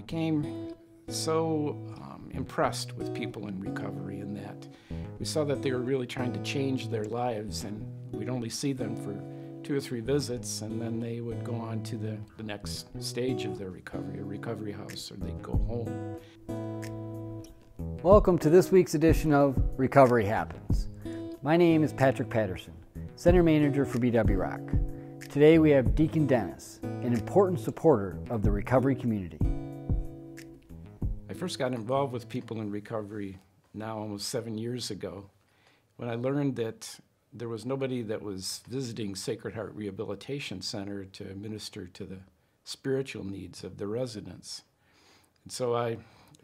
became so impressed with people in recovery in that we saw that they were really trying to change their lives, and we'd only see them for 2 or 3 visits, and then they would go on to the next stage of their recovery, a recovery house, or they'd go home. Welcome to this week's edition of Recovery Happens. My name is Patrick Patterson, Center Manager for BW Rock. Today we have Deacon Dennis, an important supporter of the recovery community. I first got involved with people in recovery now almost 7 years ago when I learned that there was nobody that was visiting Sacred Heart Rehabilitation Center to minister to the spiritual needs of the residents. And so I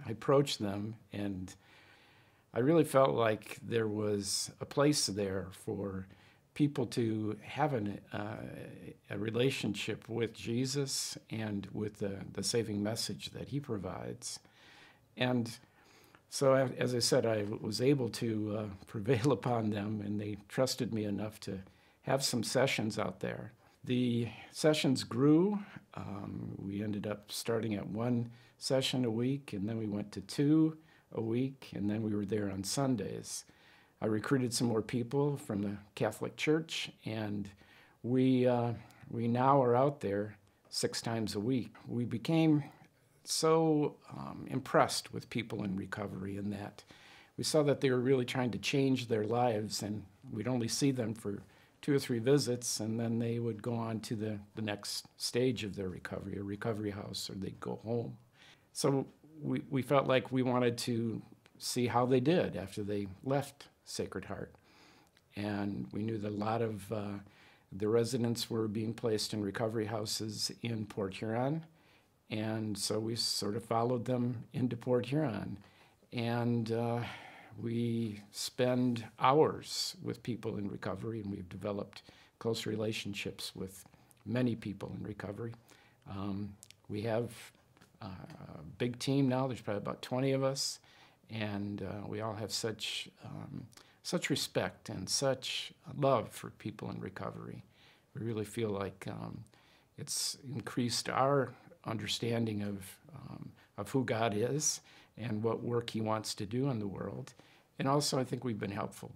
approached them, and I really felt like there was a place there for people to have a relationship with Jesus and with the saving message that he provides. And so, as I said, I was able to prevail upon them, and they trusted me enough to have some sessions out there. The sessions grew. We ended up starting at 1 session a week, and then we went to 2 a week, and then we were there on Sundays. I recruited some more people from the Catholic Church, and we now are out there 6 times a week. We became so impressed with people in recovery in that we saw that they were really trying to change their lives, and we'd only see them for 2 or 3 visits, and then they would go on to the next stage of their recovery, a recovery house, or they'd go home. So we felt like we wanted to see how they did after they left Sacred Heart. And we knew that a lot of the residents were being placed in recovery houses in Port Huron. And so we sort of followed them into Port Huron. And we spend hours with people in recovery, and we've developed close relationships with many people in recovery. We have a big team now. There's probably about 20 of us, and we all have such respect and such love for people in recovery. We really feel like it's increased our understanding of who God is and what work he wants to do in the world. And also I think we've been helpful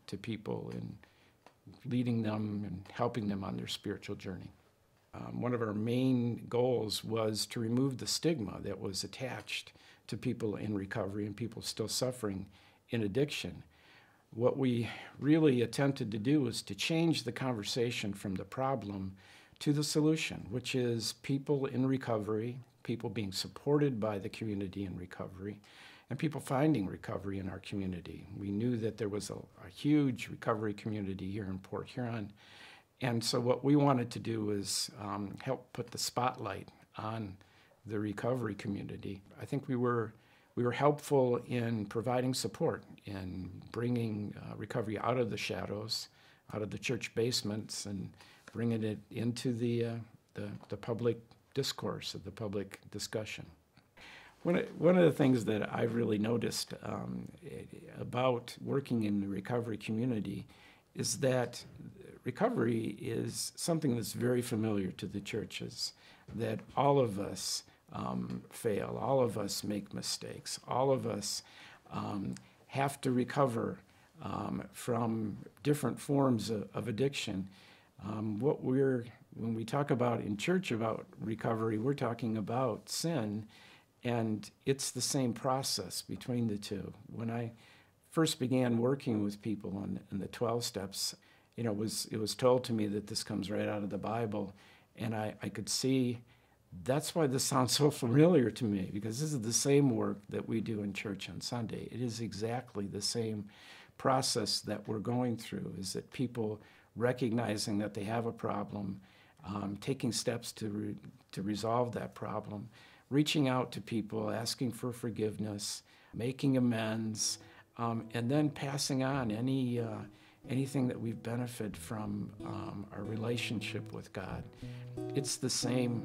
to people in leading them and helping them on their spiritual journey. One of our main goals was to remove the stigma that was attached to people in recovery and people still suffering in addiction. What we really attempted to do was to change the conversation from the problem to the solution, which is people in recovery, people being supported by the community in recovery, and people finding recovery in our community. We knew that there was a huge recovery community here in Port Huron, and so what we wanted to do was help put the spotlight on the recovery community. I think we were helpful in providing support, in bringing recovery out of the shadows, out of the church basements, and bringing it into the public discourse, of the public discussion. One of the things that I've really noticed about working in the recovery community is that recovery is something that's very familiar to the churches, that all of us fail, all of us make mistakes, all of us have to recover from different forms of addiction. When we talk about in church about recovery, we're talking about sin, and it's the same process between the two. When I first began working with people in the 12 steps, it was told to me that this comes right out of the Bible, and I could see that's why this sounds so familiar to me, because this is the same work that we do in church on Sunday. It is exactly the same process that we're going through, is that people recognizing that they have a problem, taking steps to resolve that problem, reaching out to people, asking for forgiveness, making amends, and then passing on anything that we've benefited from our relationship with God. It's the same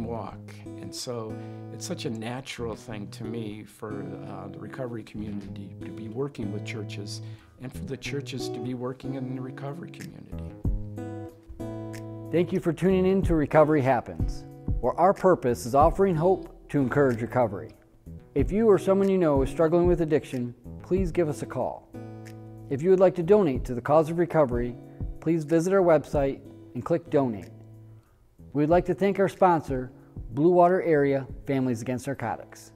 walk, and so it's such a natural thing to me for the recovery community to be working with churches, and for the churches to be working in the recovery community. Thank you for tuning in to Recovery Happens, where our purpose is offering hope to encourage recovery. If you or someone you know is struggling with addiction, please give us a call. If you would like to donate to the cause of recovery, please visit our website and click Donate. We would like to thank our sponsor, Blue Water Area Families Against Narcotics.